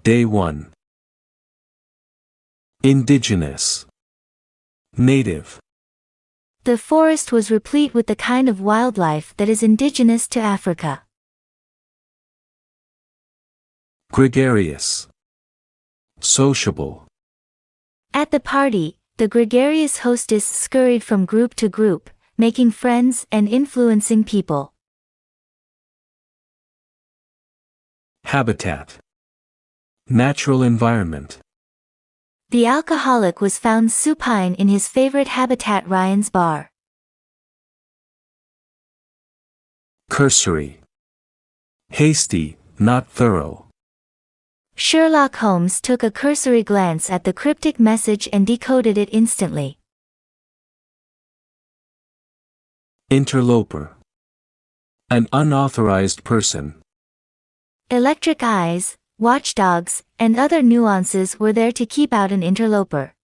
Day 1. Indigenous. Native. The forest was replete with the kind of wildlife that is indigenous to Africa. Gregarious. Sociable. At the party, the gregarious hostess scurried from group to group, making friends and influencing people. Habitat. Natural environment. The alcoholic was found supine in his favorite habitat, Ryan's bar. Cursory. Hasty, not thorough. Sherlock Holmes took a cursory glance at the cryptic message and decoded it instantly. Interloper. An unauthorized person. Electric eyes, watchdogs, and other nuances were there to keep out an interloper.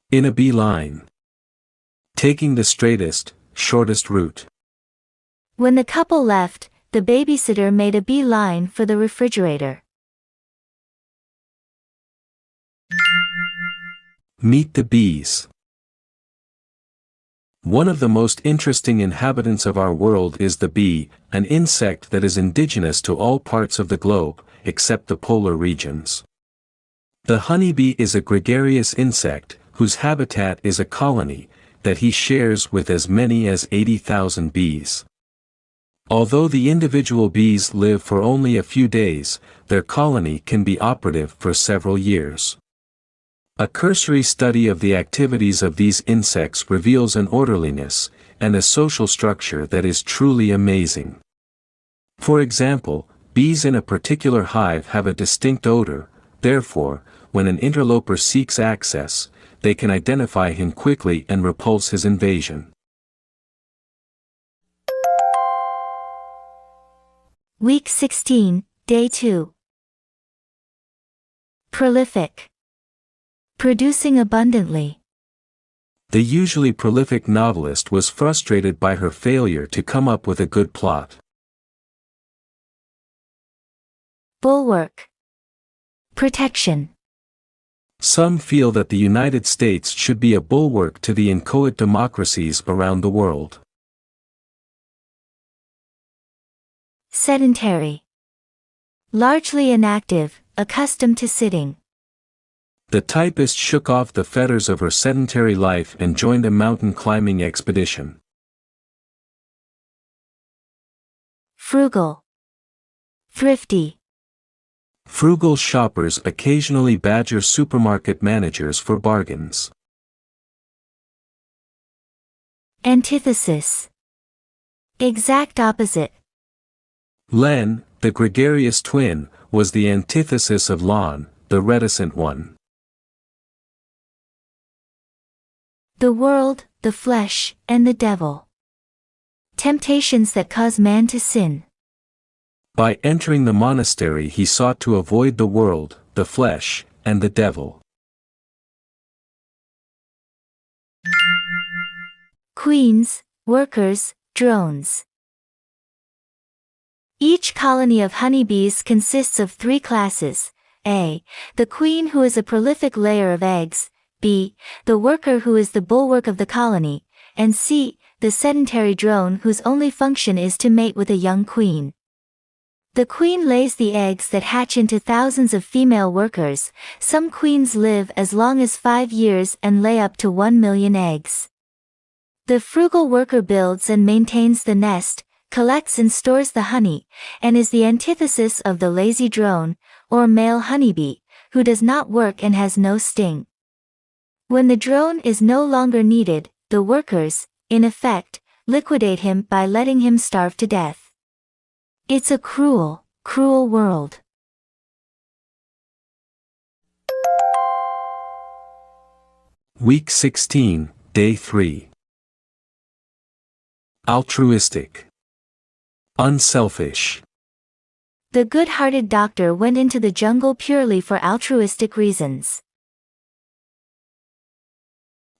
In a beeline. Taking the straightest, shortest route. When the couple left, the babysitter made a beeline for the refrigerator. Meet the bees. One of the most interesting inhabitants of our world is the bee, an insect that is indigenous to all parts of the globe, except the polar regions. The honeybee is a gregarious insect, whose habitat is a colony, that he shares with as many as 80,000 bees. Although the individual bees live for only a few days, their colony can be operative for several years. A cursory study of the activities of these insects reveals an orderliness and a social structure that is truly amazing. For example, bees in a particular hive have a distinct odor, therefore, when an interloper seeks access, they can identify him quickly and repulse his invasion. Week 16, Day 2. Prolific. Producing abundantly. The usually prolific novelist was frustrated by her failure to come up with a good plot. Bulwark. Protection. Some feel that the United States should be a bulwark to the inchoate democracies around the world. Sedentary. Largely inactive, accustomed to sitting. The typist shook off the fetters of her sedentary life and joined a mountain climbing expedition. Frugal. Thrifty. Frugal shoppers occasionally badger supermarket managers for bargains. Antithesis. Exact opposite. Len, the gregarious twin, was the antithesis of Lon, the reticent one. The world, the flesh, and the devil. Temptations that cause man to sin. By entering the monastery he sought to avoid the world, the flesh, and the devil. Queens, workers, drones. Each colony of honeybees consists of 3 classes: A. The queen, who is a prolific layer of eggs; B. The worker, who is the bulwark of the colony; and C. The sedentary drone, whose only function is to mate with a young queen. The queen lays the eggs that hatch into thousands of female workers. Some queens live as long as 5 years and lay up to 1 million eggs. The frugal worker builds and maintains the nest, collects and stores the honey, and is the antithesis of the lazy drone, or male honeybee, who does not work and has no sting. When the drone is no longer needed, the workers, in effect, liquidate him by letting him starve to death. It's a cruel, cruel world. Week 16, Day 3. Altruistic. Unselfish. The good-hearted doctor went into the jungle purely for altruistic reasons.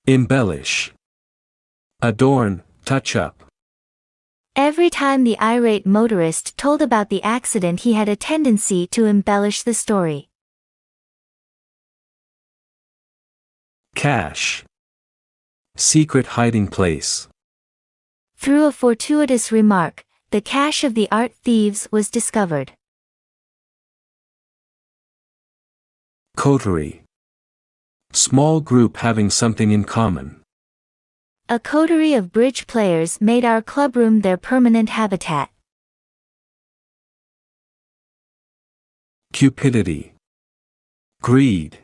Embellish. Adorn, touch up. Every time the irate motorist told about the accident, he had a tendency to embellish the story. Cache. Secret hiding place. Through a fortuitous remark, the cache of the art thieves was discovered. Coterie. Small group having something in common. A coterie of bridge players made our clubroom their permanent habitat. Cupidity. Greed.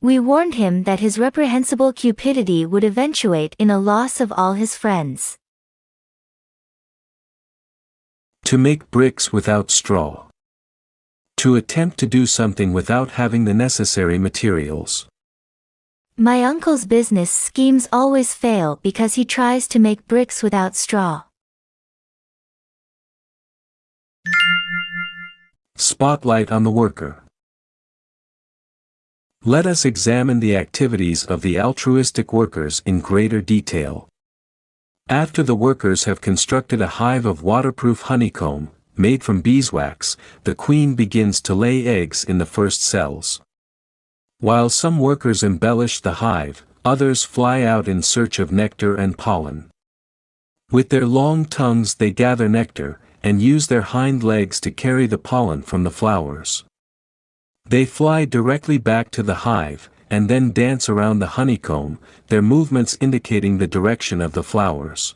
We warned him that his reprehensible cupidity would eventuate in a loss of all his friends. To make bricks without straw. To attempt to do something without having the necessary materials. My uncle's business schemes always fail because he tries to make bricks without straw. Spotlight on the worker. Let us examine the activities of the altruistic workers in greater detail. After the workers have constructed a hive of waterproof honeycomb, made from beeswax, the queen begins to lay eggs in the first cells. While some workers embellish the hive, others fly out in search of nectar and pollen. With their long tongues they gather nectar, and use their hind legs to carry the pollen from the flowers. They fly directly back to the hive, and then dance around the honeycomb, their movements indicating the direction of the flowers.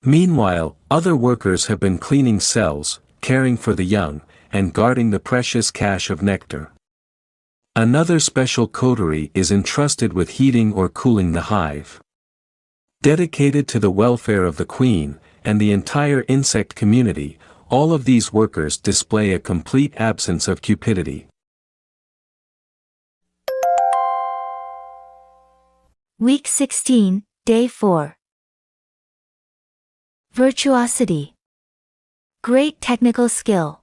Meanwhile, other workers have been cleaning cells, caring for the young, and guarding the precious cache of nectar. Another special coterie is entrusted with heating or cooling the hive. Dedicated to the welfare of the queen, and the entire insect community, all of these workers display a complete absence of cupidity. Week 16, Day 4. Virtuosity. Great technical skill.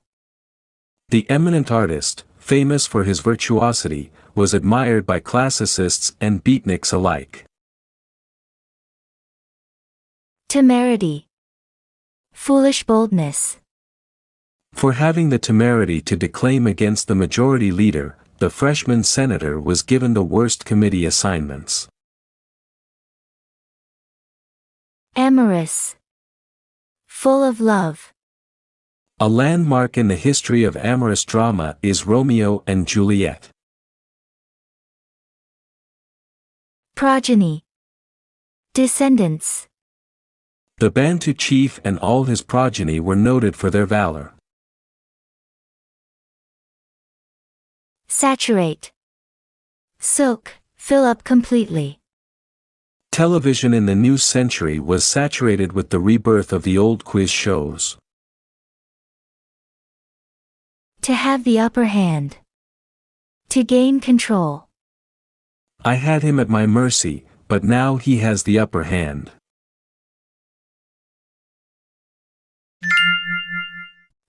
The eminent artist, famous for his virtuosity, was admired by classicists and beatniks alike. Temerity. Foolish boldness. For having the temerity to declaim against the majority leader, the freshman senator was given the worst committee assignments. Amorous. Full of love. A landmark in the history of amorous drama is Romeo and Juliet. Progeny. Descendants. The Bantu chief and all his progeny were noted for their valor. Saturate. Soak, fill up completely. Television in the new century was saturated with the rebirth of the old quiz shows. To have the upper hand. To gain control. I had him at my mercy, but now he has the upper hand.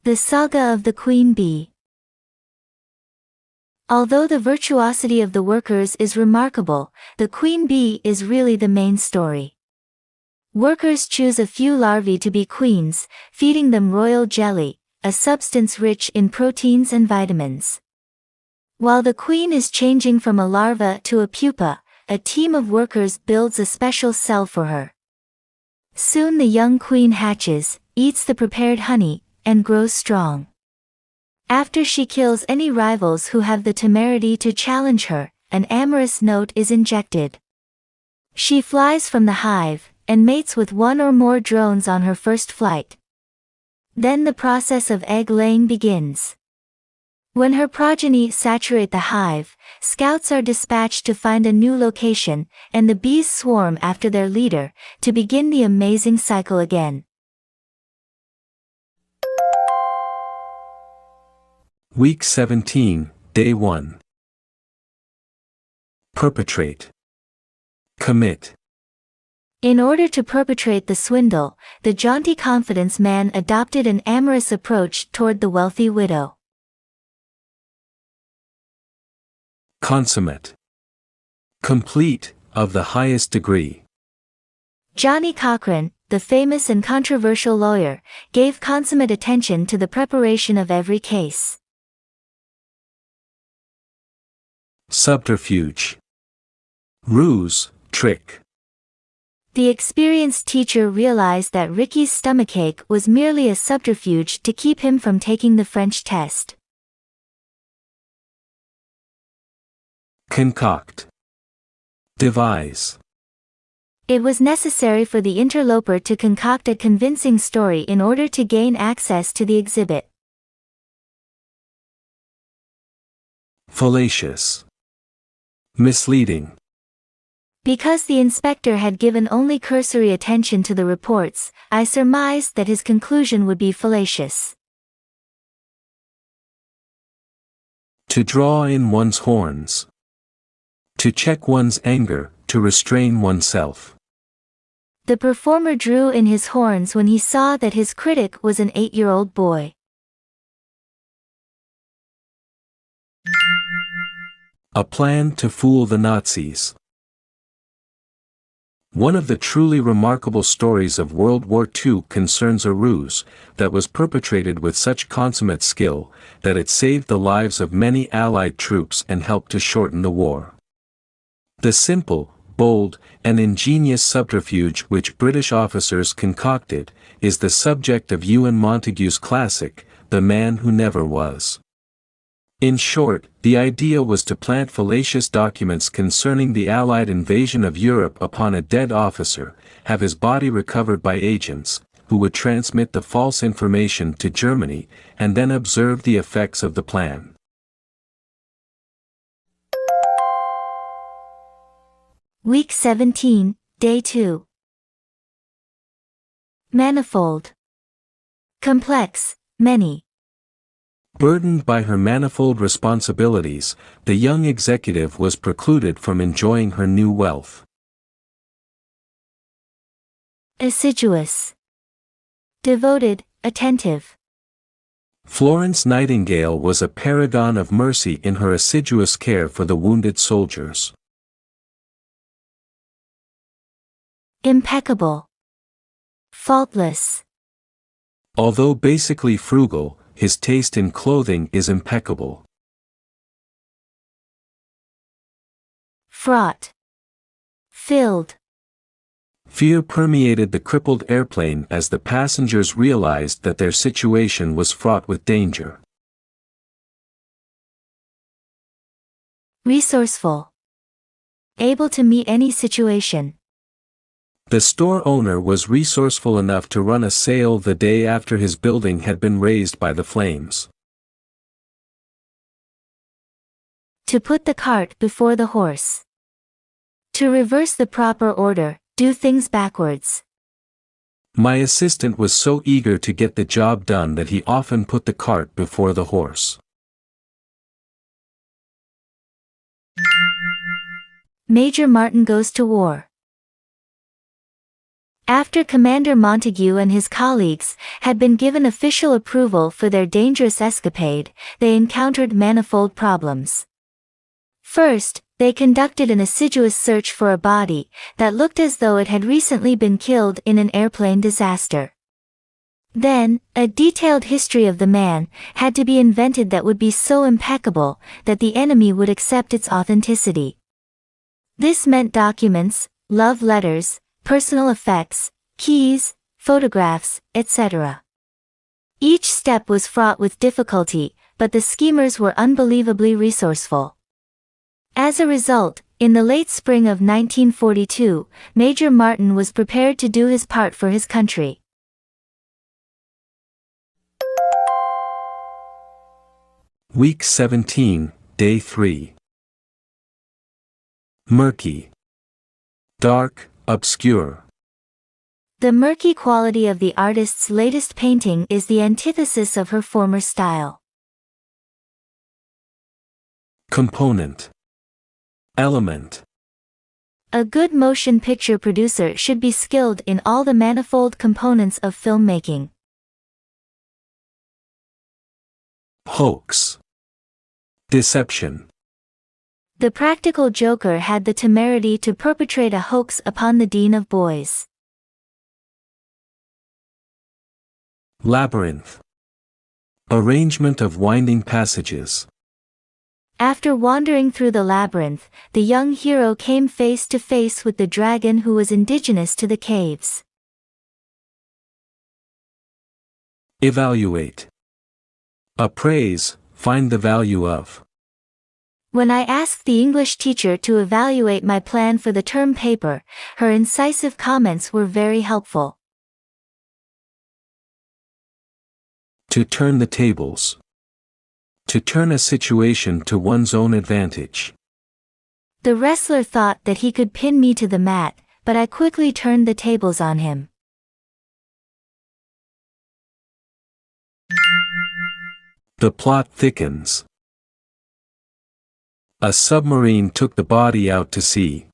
The Saga of the Queen Bee. Although the virtuosity of the workers is remarkable, the queen bee is really the main story. Workers choose a few larvae to be queens, feeding them royal jelly, a substance rich in proteins and vitamins. While the queen is changing from a larva to a pupa, a team of workers builds a special cell for her. Soon the young queen hatches, eats the prepared honey, and grows strong. After she kills any rivals who have the temerity to challenge her, an amorous note is injected. She flies from the hive, and mates with one or more drones on her first flight. Then the process of egg-laying begins. When her progeny saturate the hive, scouts are dispatched to find a new location, and the bees swarm after their leader, to begin the amazing cycle again. Week 17, Day 1. Perpetrate. Commit. In order to perpetrate the swindle, the jaunty confidence man adopted an amorous approach toward the wealthy widow. Consummate. Complete, of the highest degree. Johnny Cochran, the the famous and controversial lawyer, gave consummate attention to the preparation of every case. Subterfuge. Ruse, trick. The experienced teacher realized that Ricky's stomachache was merely a subterfuge to keep him from taking the French test. Concoct. Devise. It was necessary for the interloper to concoct a convincing story in order to gain access to the exhibit. Fallacious. Misleading. Because the inspector had given only cursory attention to the reports, I surmised that his conclusion would be fallacious. To draw in one's horns. To check one's anger, to restrain oneself. The performer drew in his horns when he saw that his critic was an 8-year-old boy. A plan to fool the Nazis. One of the truly remarkable stories of World War II concerns a ruse that was perpetrated with such consummate skill that it saved the lives of many Allied troops and helped to shorten the war. The simple, bold, and ingenious subterfuge which British officers concocted is the subject of Ewan Montague's classic, The Man Who Never Was. In short, the idea was to plant fallacious documents concerning the Allied invasion of Europe upon a dead officer, have his body recovered by agents, who would transmit the false information to Germany, and then observe the effects of the plan. Week 17, Day 2. Manifold. Complex, many. Burdened by her manifold responsibilities, the young executive was precluded from enjoying her new wealth. Assiduous. Devoted, attentive. Florence Nightingale was a paragon of mercy in her assiduous care for the wounded soldiers. Impeccable. Faultless. Although basically frugal, his taste in clothing is impeccable. Fraught. Filled. Fear permeated the crippled airplane as the passengers realized that their situation was fraught with danger. Resourceful. Able to meet any situation. The store owner was resourceful enough to run a sale the day after his building had been razed by the flames. To put the cart before the horse. To reverse the proper order, do things backwards. My assistant was so eager to get the job done that he often put the cart before the horse. Major Martin goes to war. After Commander Montague and his colleagues had been given official approval for their dangerous escapade, they encountered manifold problems. First, they conducted an assiduous search for a body that looked as though it had recently been killed in an airplane disaster. Then, a detailed history of the man had to be invented that would be so impeccable that the enemy would accept its authenticity. This meant documents, love letters, personal effects, keys, photographs, etc. Each step was fraught with difficulty, but the schemers were unbelievably resourceful. As a result, in the late spring of 1942, Major Martin was prepared to do his part for his country. Week 17, Day 3. Murky. Dark, obscure. The murky quality of the artist's latest painting is the antithesis of her former style. Component. Element. A good motion picture producer should be skilled in all the manifold components of filmmaking. Hoax. Deception. The practical joker had the temerity to perpetrate a hoax upon the Dean of Boys. Labyrinth. Arrangement of winding passages. After wandering through the labyrinth, the young hero came face to face with the dragon who was indigenous to the caves. Evaluate. Appraise, find the value of. When I asked the English teacher to evaluate my plan for the term paper, her incisive comments were very helpful. To turn the tables. To turn a situation to one's own advantage. The wrestler thought that he could pin me to the mat, but I quickly turned the tables on him. The plot thickens. A submarine took the body out to sea.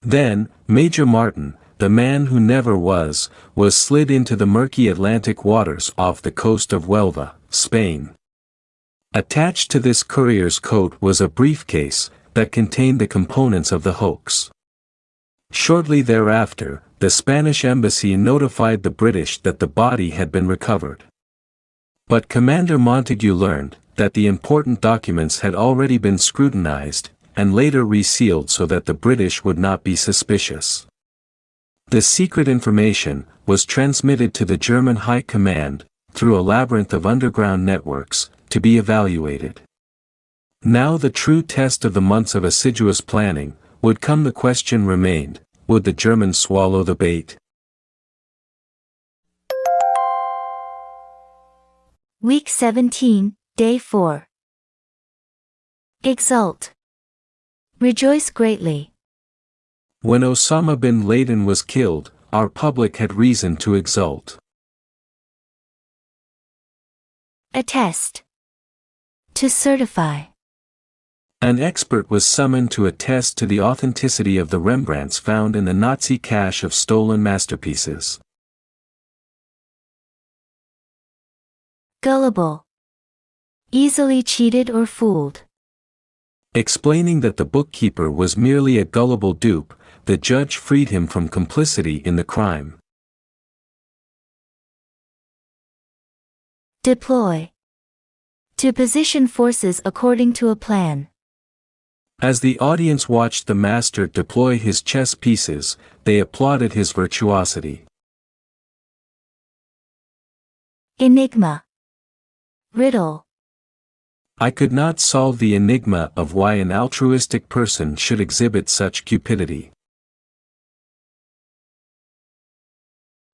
Then, Major Martin, the man who never was slid into the murky Atlantic waters off the coast of Huelva, Spain. Attached to this courier's coat was a briefcase that contained the components of the hoax. Shortly thereafter, the Spanish embassy notified the British that the body had been recovered. But Commander Montague learned that the important documents had already been scrutinized, and later resealed so that the British would not be suspicious. The secret information was transmitted to the German High Command, through a labyrinth of underground networks, to be evaluated. Now the true test of the months of assiduous planning would come. The question remained, would the Germans swallow the bait? Week 17, Day 4. Exult. Rejoice greatly. When Osama bin Laden was killed, our public had reason to exult. Attest. To certify. An expert was summoned to attest to the authenticity of the Rembrandts found in the Nazi cache of stolen masterpieces. Gullible. Easily cheated or fooled. Explaining that the bookkeeper was merely a gullible dupe, the judge freed him from complicity in the crime. Deploy. To position forces according to a plan. As the audience watched the master deploy his chess pieces, they applauded his virtuosity. Enigma. Riddle. I could not solve the enigma of why an altruistic person should exhibit such cupidity.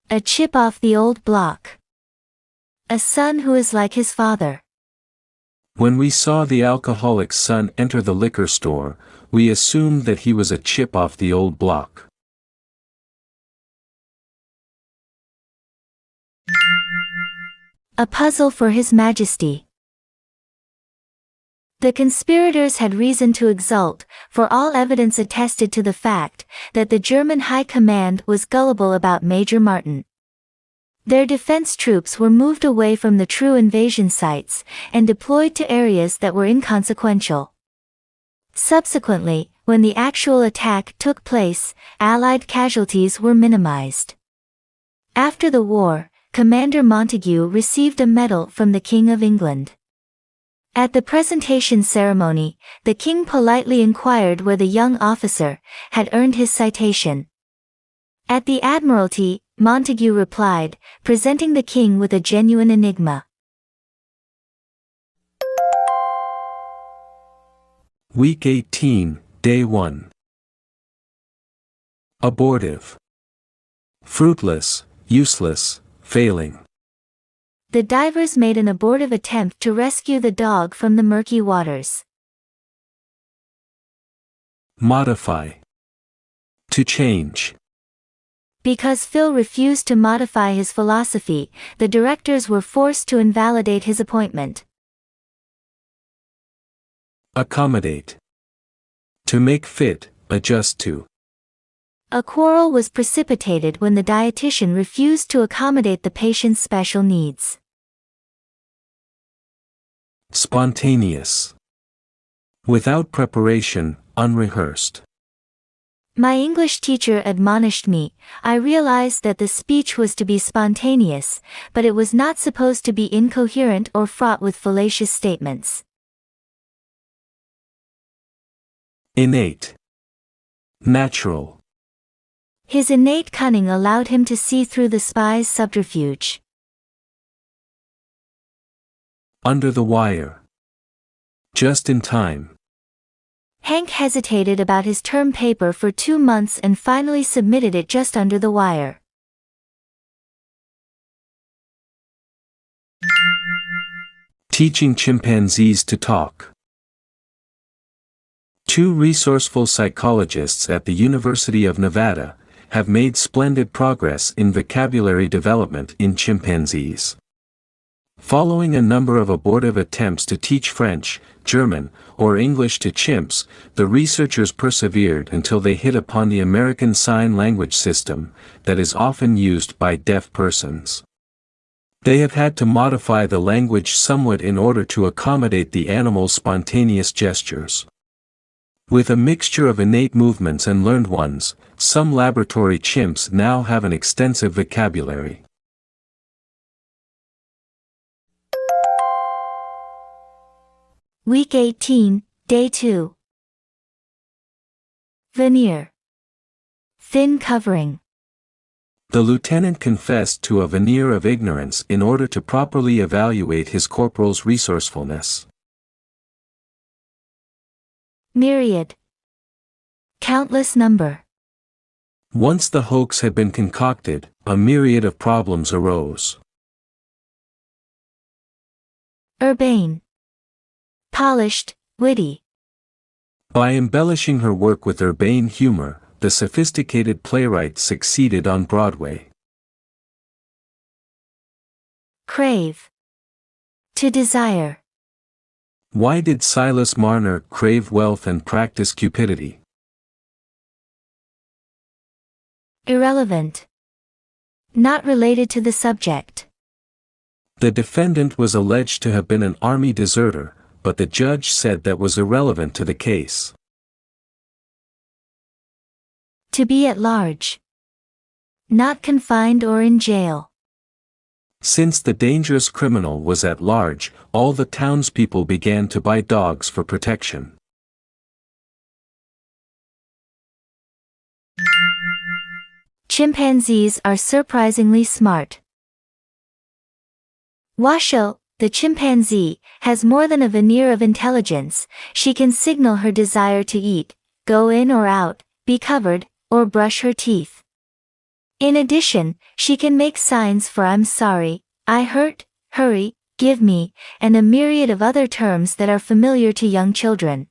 A chip off the old block. A son who is like his father. When we saw the alcoholic's son enter the liquor store, we assumed that he was a chip off the old block. A puzzle for His Majesty. The conspirators had reason to exult, for all evidence attested to the fact that the German High Command was gullible about Major Martin. Their defense troops were moved away from the true invasion sites and deployed to areas that were inconsequential. Subsequently, when the actual attack took place, Allied casualties were minimized. After the war, Commander Montague received a medal from the King of England. At the presentation ceremony, the king politely inquired where the young officer had earned his citation. At the Admiralty, Montague replied, presenting the king with a genuine enigma. Week 18, Day 1. Abortive. Fruitless, useless, failing. The divers made an abortive attempt to rescue the dog from the murky waters. Modify. To change. Because Phil refused to modify his philosophy, the directors were forced to invalidate his appointment. Accommodate. To make fit, adjust to. A quarrel was precipitated when the dietitian refused to accommodate the patient's special needs. Spontaneous. Without preparation, unrehearsed. My English teacher admonished me. I realized that the speech was to be spontaneous, but it was not supposed to be incoherent or fraught with fallacious statements. Innate. Natural. His innate cunning allowed him to see through the spy's subterfuge. Under the wire. Just in time. Hank hesitated about his term paper for 2 months and finally submitted it just under the wire. Teaching chimpanzees to talk. 2 resourceful psychologists at the University of Nevada have made splendid progress in vocabulary development in chimpanzees. Following a number of abortive attempts to teach French, German, or English to chimps, the researchers persevered until they hit upon the American Sign Language system that is often used by deaf persons. They have had to modify the language somewhat in order to accommodate the animal's spontaneous gestures. With a mixture of innate movements and learned ones, some laboratory chimps now have an extensive vocabulary. Week 18, Day 2. Veneer. Thin covering. The lieutenant confessed to a veneer of ignorance in order to properly evaluate his corporal's resourcefulness. Myriad. Countless number. Once the hoax had been concocted, a myriad of problems arose. Urbane. Polished, witty. By embellishing her work with urbane humor, the sophisticated playwright succeeded on Broadway. Crave. To desire. Why did Silas Marner crave wealth and practice cupidity? Irrelevant. Not related to the subject. The defendant was alleged to have been an army deserter, but the judge said that was irrelevant to the case. To be at large. Not confined or in jail. Since the dangerous criminal was at large, all the townspeople began to buy dogs for protection. Chimpanzees are surprisingly smart. Washoe, the chimpanzee, has more than a veneer of intelligence. She can signal her desire to eat, go in or out, be covered, or brush her teeth. In addition, she can make signs for I'm sorry, I hurt, hurry, give me, and a myriad of other terms that are familiar to young children.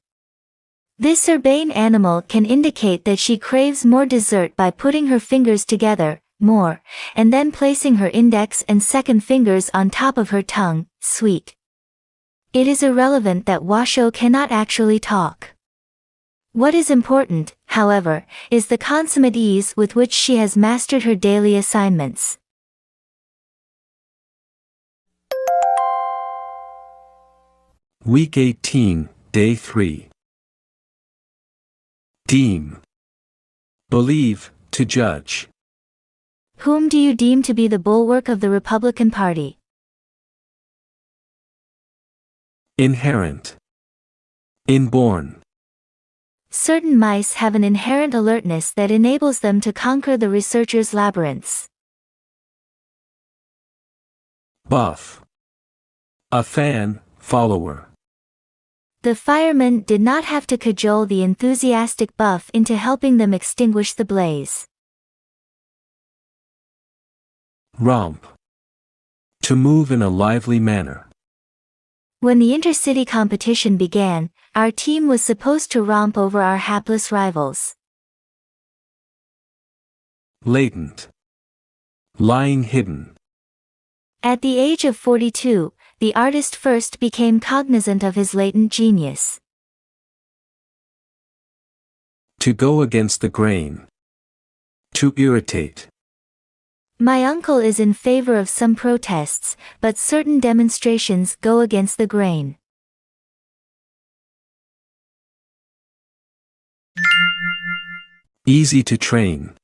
This urbane animal can indicate that she craves more dessert by putting her fingers together, more, and then placing her index and second fingers on top of her tongue, sweet. It is irrelevant that Washoe cannot actually talk. What is important, however, is the consummate ease with which she has mastered her daily assignments. Week 18, Day 3. Deem. Believe, to judge. Whom do you deem to be the bulwark of the Republican Party? Inherent. Inborn. Certain mice have an inherent alertness that enables them to conquer the researcher's labyrinths. Buff. A fan, follower. The firemen did not have to cajole the enthusiastic Buff into helping them extinguish the blaze. Romp. To move in a lively manner. When the intercity competition began, our team was supposed to romp over our hapless rivals. Latent. Lying hidden. At the age of 42, the artist first became cognizant of his latent genius. To go against the grain. To irritate. My uncle is in favor of some protests, but certain demonstrations go against the grain. Easy to train.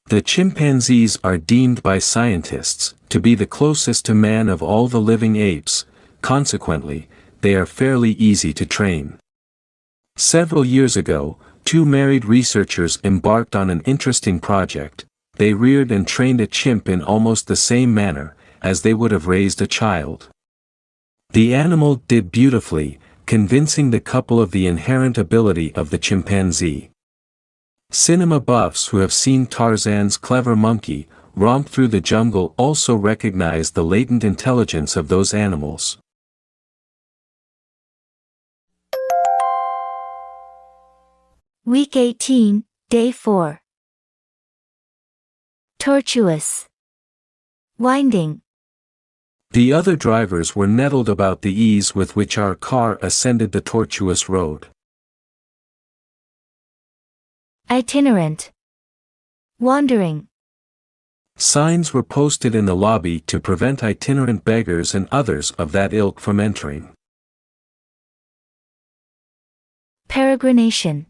The chimpanzees are deemed by scientists to be the closest to man of all the living apes, consequently, they are fairly easy to train. Several years ago, two married researchers embarked on an interesting project. They reared and trained a chimp in almost the same manner as they would have raised a child. The animal did beautifully, convincing the couple of the inherent ability of the chimpanzee. Cinema buffs who have seen Tarzan's clever monkey romp through the jungle also recognize the latent intelligence of those animals. Week 18, Day 4. Tortuous. Winding. The other drivers were nettled about the ease with which our car ascended the tortuous road. Itinerant. Wandering. Signs were posted in the lobby to prevent itinerant beggars and others of that ilk from entering. Peregrination.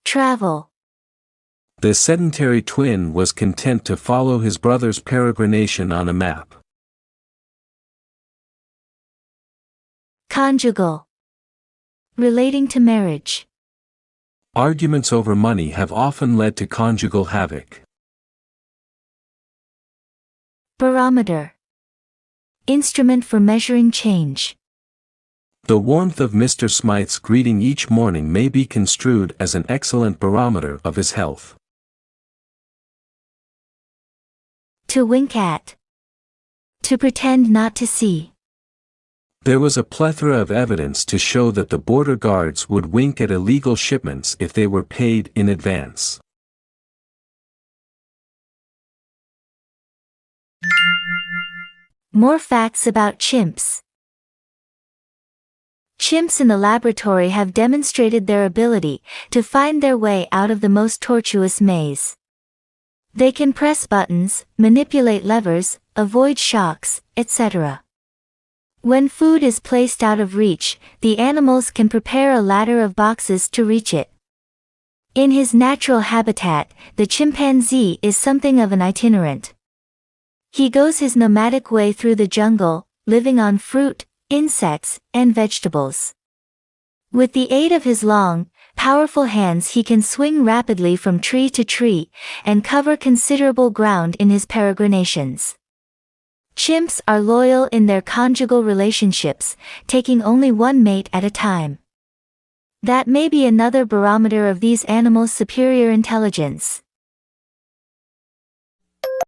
Travel. The sedentary twin was content to follow his brother's peregrination on a map. Conjugal. Relating to marriage. Arguments over money have often led to conjugal havoc. Barometer. Instrument for measuring change. The warmth of Mr. Smythe's greeting each morning may be construed as an excellent barometer of his health. To wink at. To pretend not to see. There was a plethora of evidence to show that the border guards would wink at illegal shipments if they were paid in advance. More facts about chimps. Chimps in the laboratory have demonstrated their ability to find their way out of the most tortuous maze. They can press buttons, manipulate levers, avoid shocks, etc. When food is placed out of reach, the animals can prepare a ladder of boxes to reach it. In his natural habitat, the chimpanzee is something of an itinerant. He goes his nomadic way through the jungle, living on fruit, insects, and vegetables. With the aid of his long, powerful hands he can swing rapidly from tree to tree, and cover considerable ground in his peregrinations. Chimps are loyal in their conjugal relationships, taking only one mate at a time. That may be another barometer of these animals' superior intelligence.